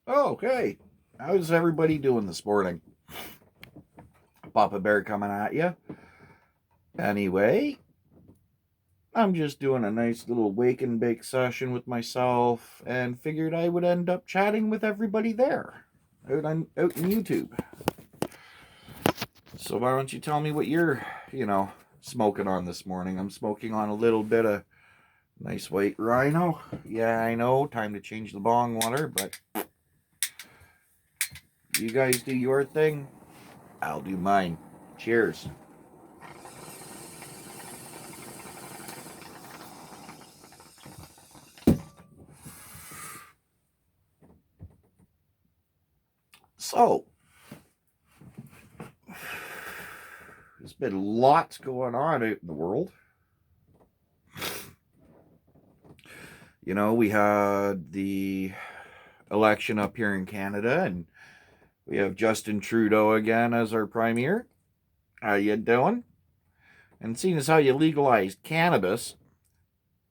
Okay. How's everybody doing this morning? Papa Bear coming at you. Anyway, I'm just doing a nice little wake and bake session with myself and figured I would end up chatting with everybody there out in YouTube. So why don't you tell me what you're, smoking on this morning? I'm smoking on a little bit of nice white rhino. Yeah, I know, time to change the bong water, but you guys do your thing. I'll do mine. Cheers. So, there's been lots going on out in the world. We had the election up here in Canada, and we have Justin Trudeau again as our premier. How you doing? And seeing as how you legalized cannabis,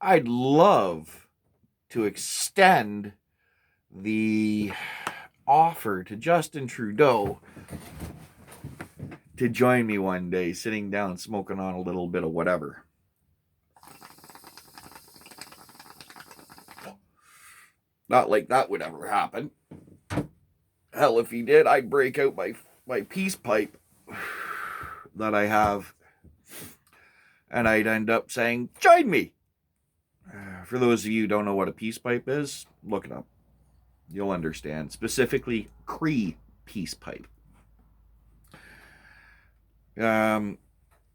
I'd love to extend the offer to Justin Trudeau to join me one day, sitting down smoking on a little bit of whatever. Not like that would ever happen. Hell, if he did, I'd break out my peace pipe that I have, and I'd end up saying, join me. For those of you who don't know what a peace pipe is, look it up. You'll understand. Specifically, Cree peace pipe.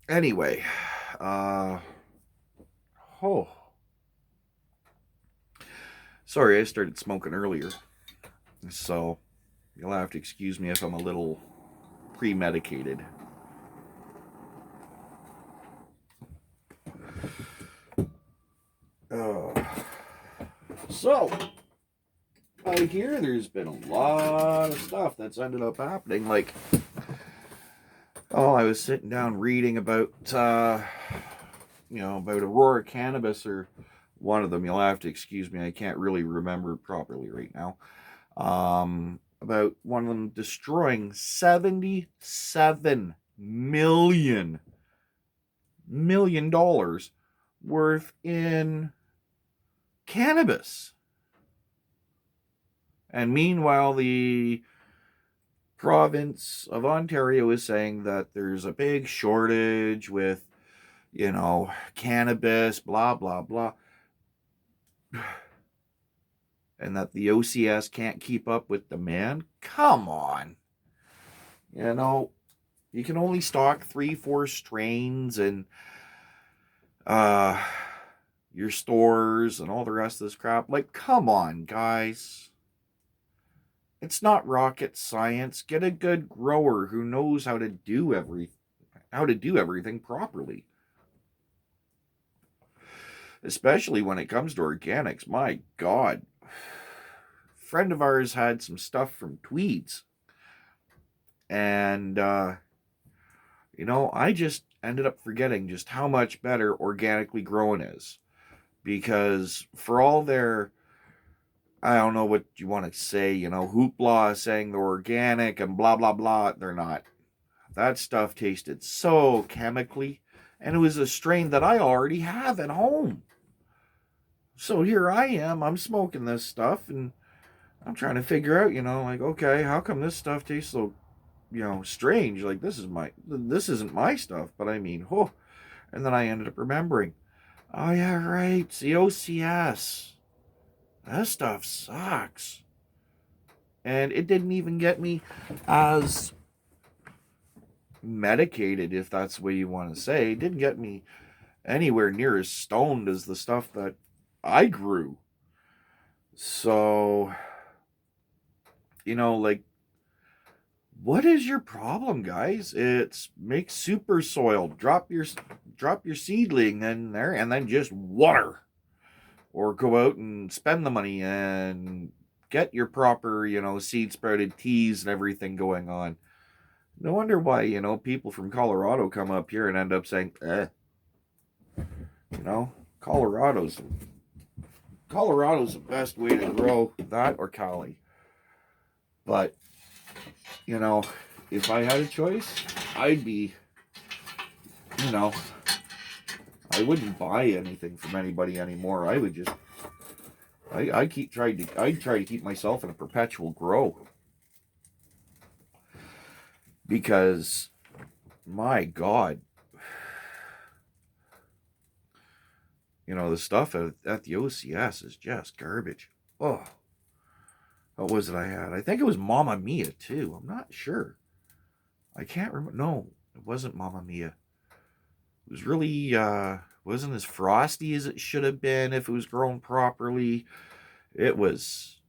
Anyway. Sorry, I started smoking earlier. So, you'll have to excuse me if I'm a little premedicated. So, out here, there's been a lot of stuff that's ended up happening. I was sitting down reading about, about Aurora Cannabis, or one of them. You'll have to excuse me. I can't really remember properly right now. About one of them destroying $77 million worth in cannabis. And meanwhile, the province of Ontario is saying that there's a big shortage with, cannabis, blah, blah, blah. And that the OCS can't keep up with demand. Come on. You can only stock 3-4 strains and your stores and all the rest of this crap. Like, come on, guys. It's not rocket science. Get a good grower who knows how to do everything properly. Especially when it comes to organics. My God. A friend of ours had some stuff from Tweeds. And, I just ended up forgetting just how much better organically grown is. Because for all their, I don't know what you want to say, hoopla saying they're organic and blah, blah, blah, they're not. That stuff tasted so chemically, and it was a strain that I already have at home. So here I am, I'm smoking this stuff, and I'm trying to figure out, okay, how come this stuff tastes so, strange? Like, this isn't my stuff, but I mean, and then I ended up remembering, oh yeah, right, it's the OCS. That stuff sucks. And it didn't even get me as medicated, if that's the way you want to say. It didn't get me anywhere near as stoned as the stuff that I grew. So, what is your problem, guys? It's make super soil. Drop your seedling in there and then just water. Or go out and spend the money and get your proper, seed sprouted teas and everything going on. No wonder why, people from Colorado come up here and end up saying, Colorado's Colorado's the best way to grow that, or Cali. But, you know, if I had a choice, I'd be, you know, I wouldn't buy anything from anybody anymore. I would just, I'd try to keep myself in a perpetual grow. Because, my God, you know, the stuff at the OCS is just garbage. Oh, what was it I had? I think it was Mamma Mia, too. I'm not sure. I can't remember. No, it wasn't Mamma Mia. It was really, wasn't as frosty as it should have been if it was grown properly. It was,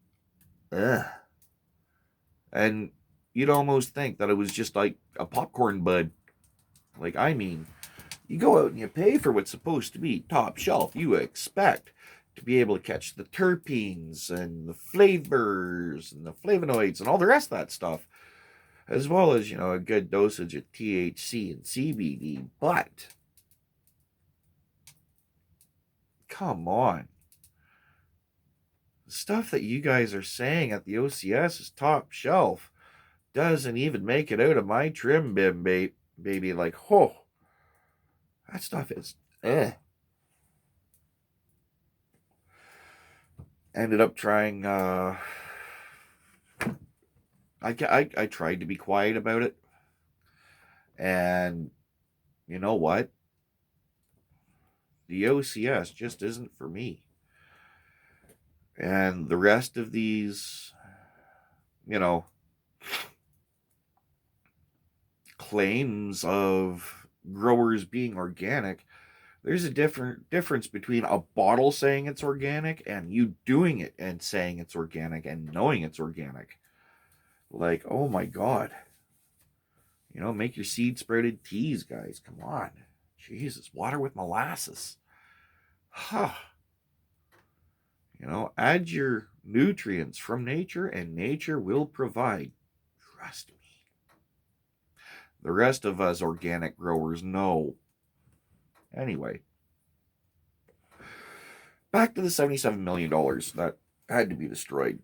ugh. And you'd almost think that it was just like a popcorn bud. Like, I mean, you go out and you pay for what's supposed to be top shelf. You expect to be able to catch the terpenes and the flavors and the flavonoids and all the rest of that stuff, as well as, you know, a good dosage of THC and CBD. But, come on. The stuff that you guys are saying at the OCS is top shelf doesn't even make it out of my trim bin, baby. Like, oh, that stuff is, Ended up trying, I tried to be quiet about it. And you know what? The OCS just isn't for me. And the rest of these, you know, claims of growers being organic, there's a difference between a bottle saying it's organic and you doing it and saying it's organic and knowing it's organic. Like, oh my God. You know, make your seed sprouted teas, guys. Come on. Jesus, water with molasses. Huh. You know, add your nutrients from nature and nature will provide. Trust me. The rest of us organic growers know. Anyway, back to the $77 million that had to be destroyed.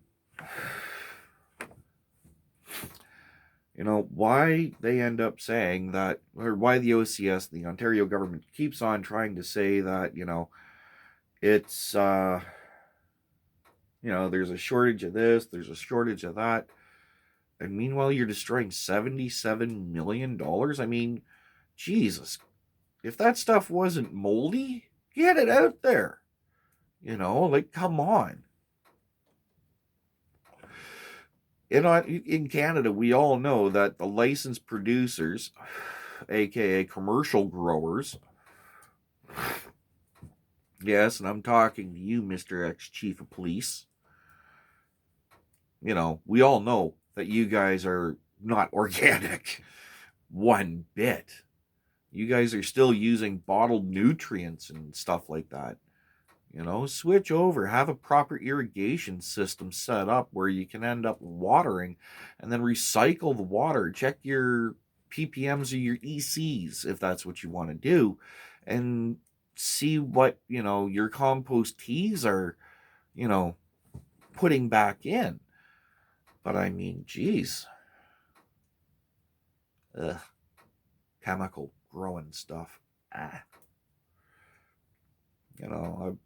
You know, why they end up saying that, or why the OCS, the Ontario government, keeps on trying to say that, you know, it's, you know, there's a shortage of this, there's a shortage of that. And meanwhile, you're destroying $77 million? I mean, Jesus. If that stuff wasn't moldy, get it out there. You know, like, come on. In Canada, we all know that the licensed producers, aka commercial growers, yes, and I'm talking to you, Mr. Ex-Chief of Police, you know, we all know that you guys are not organic one bit. You guys are still using bottled nutrients and stuff like that. You know, switch over, have a proper irrigation system set up where you can end up watering and then recycle the water. Check your ppms or your ECs if that's what you want to do, and see what, you know, your compost teas are, you know, putting back in. But I mean, geez. Ugh. Chemical growing stuff. You know,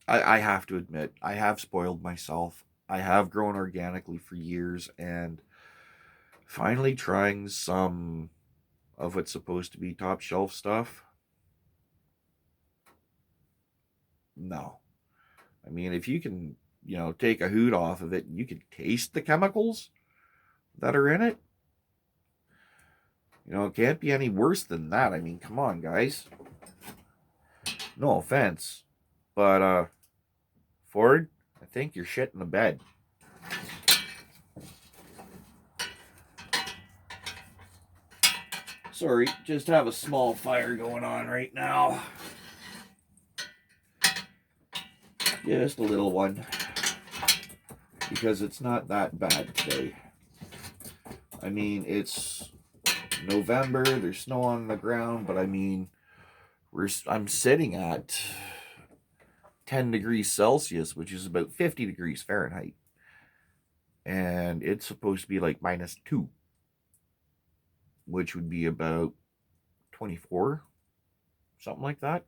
I have to admit, I have spoiled myself. I have grown organically for years, and finally trying some of what's supposed to be top shelf stuff. No. I mean, if you can, you know, take a hoot off of it and you can taste the chemicals that are in it, you know, it can't be any worse than that. I mean, come on, guys. No offense, but, Ford, I think you're shitting the bed. Sorry, just have a small fire going on right now. Just a little one. Because it's not that bad today. I mean, it's November, there's snow on the ground, but I mean, I'm sitting at 10 degrees Celsius, which is about 50 degrees Fahrenheit. And it's supposed to be like -2, which would be about 24, something like that.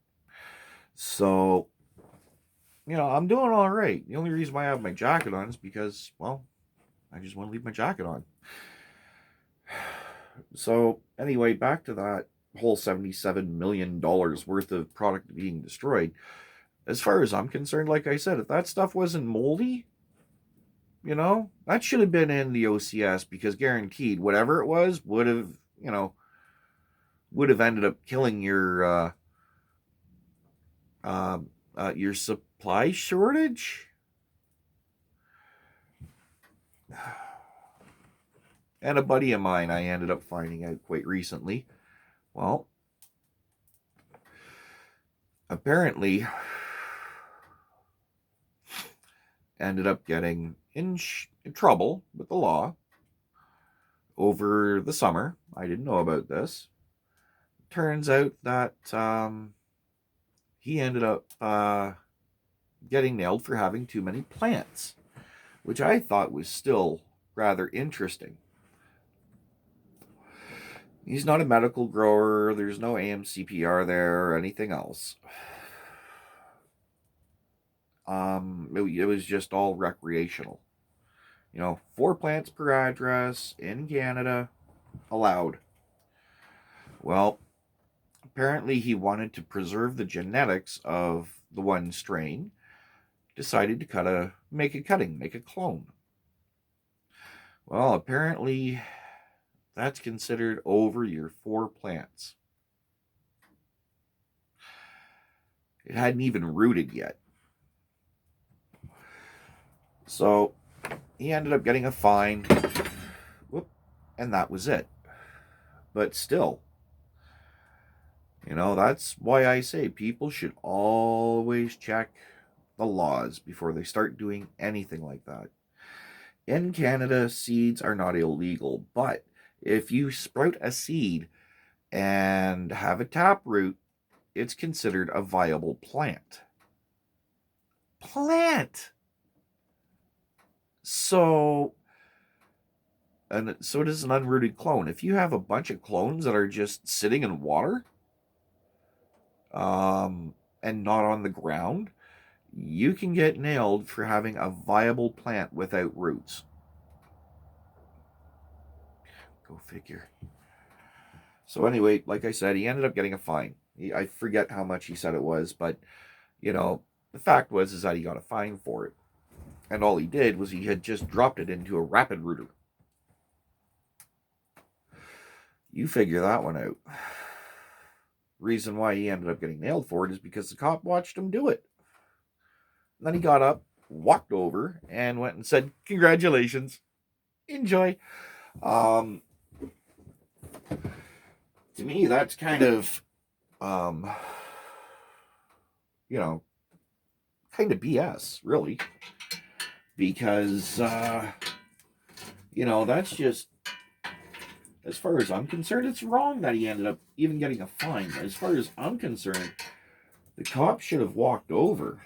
So, I'm doing all right. The only reason why I have my jacket on is because, well, I just want to leave my jacket on. So, anyway, back to that whole $77 million worth of product being destroyed. As far as I'm concerned, like I said, if that stuff wasn't moldy, that should have been in the OCS, because guaranteed whatever it was would have, ended up killing your supply shortage. And a buddy of mine, I ended up finding out quite recently, well, apparently ended up getting in trouble with the law over the summer. I didn't know about this. Turns out that he ended up getting nailed for having too many plants, which I thought was still rather interesting. He's not a medical grower. There's no AMCPR there or anything else. It was just all recreational. 4 plants per address in Canada allowed. Well, apparently he wanted to preserve the genetics of the one strain, decided to make a clone. Well, apparently that's considered over your 4 plants. It hadn't even rooted yet. So he ended up getting a fine. And that was it. But still, that's why I say people should always check the laws before they start doing anything like that. In Canada, seeds are not illegal, but if you sprout a seed and have a taproot, it's considered a viable plant. So does an unrooted clone. If you have a bunch of clones that are just sitting in water, and not on the ground, you can get nailed for having a viable plant without roots. Go figure. So anyway, like I said, he ended up getting a fine. I forget how much he said it was, but the fact is that he got a fine for it. And all he did was he had just dropped it into a rapid rooter. You figure that one out. Reason why he ended up getting nailed for it is because the cop watched him do it. And then he got up, walked over, and went and said, "Congratulations. Enjoy." To me, that's kind of, kind of BS, really. Because, that's just, as far as I'm concerned, it's wrong that he ended up even getting a fine. As far as I'm concerned, the cop should have walked over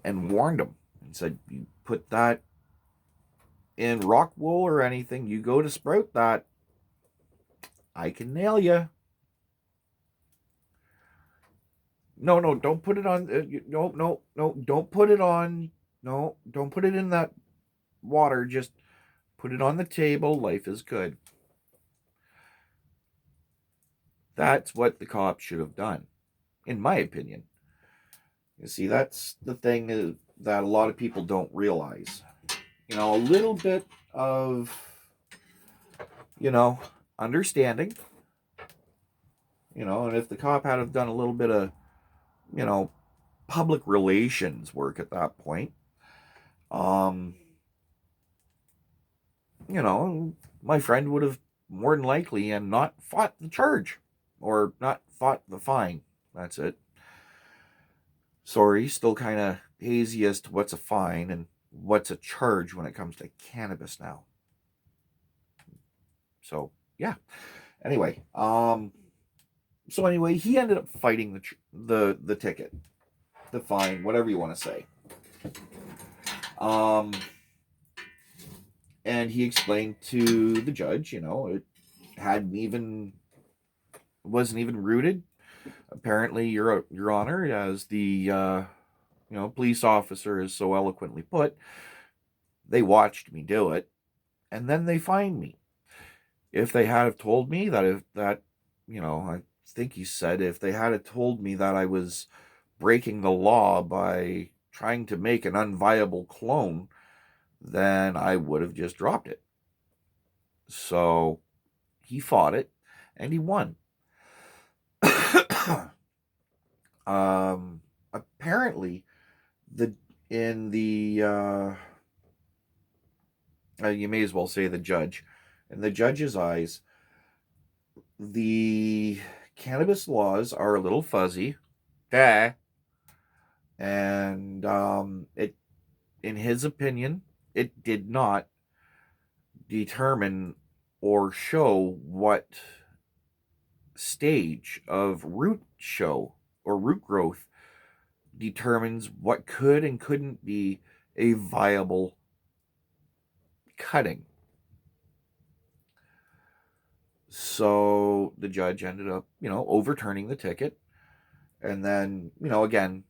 and warned him and said, "You put that in rock wool or anything, you go to sprout that, I can nail you." No, don't put it on. No, don't put it on. No, don't put it in that water. Just put it on the table. Life is good. That's what the cops should have done, in my opinion. You see, that's the thing that a lot of people don't realize. A little bit of, understanding. And if the cop had have done a little bit of, public relations work at that point, my friend would have more than likely and not fought the charge or not fought the fine. That's it. Sorry, still kind of hazy as to what's a fine and what's a charge when it comes to cannabis now. So, yeah. Anyway, So anyway, he ended up fighting the ticket, the fine, whatever you want to say. And he explained to the judge, it wasn't even rooted. Apparently, Your Honor, as the police officer is so eloquently put, they watched me do it, and then they fined me. If they had have told me I think he said, if they had have told me that I was breaking the law by trying to make an unviable clone, then I would have just dropped it. So he fought it, and he won. Apparently, the in the you may as well say the judge, in the judge's eyes, the cannabis laws are a little fuzzy, and it, in his opinion, it did not determine or show what stage of root show or root growth determines what could and couldn't be a viable cutting. So the judge ended up, overturning the ticket, and then, again,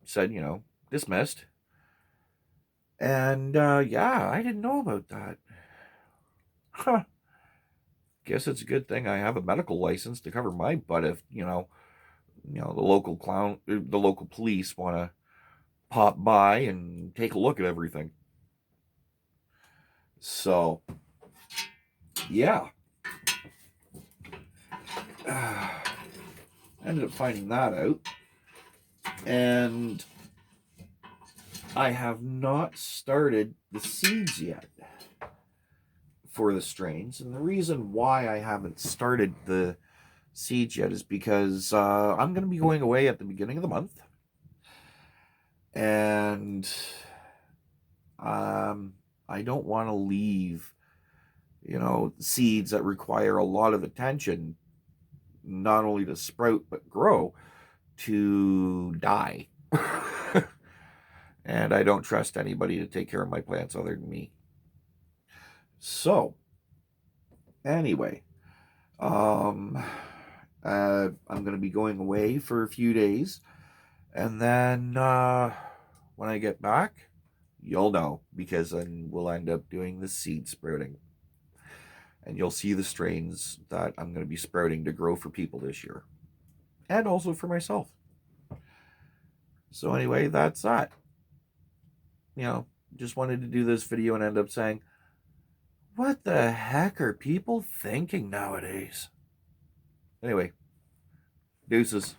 said, dismissed. And yeah, I didn't know about that. Huh. Guess it's a good thing I have a medical license to cover my butt if, the local police want to pop by and take a look at everything. So, yeah. Ended up finding that out. And I have not started the seeds yet for the strains. And the reason why I haven't started the seeds yet is because I'm going to be going away at the beginning of the month. And I don't want to leave, seeds that require a lot of attention, not only to sprout but grow, to die. And I don't trust anybody to take care of my plants other than me. So, anyway, I'm going to be going away for a few days, and then when I get back, you'll know, because then we'll end up doing the seed sprouting, and you'll see the strains that I'm going to be sprouting to grow for people this year, and also for myself. So anyway, that's that. Just wanted to do this video and end up saying, what the heck are people thinking nowadays? Anyway, deuces.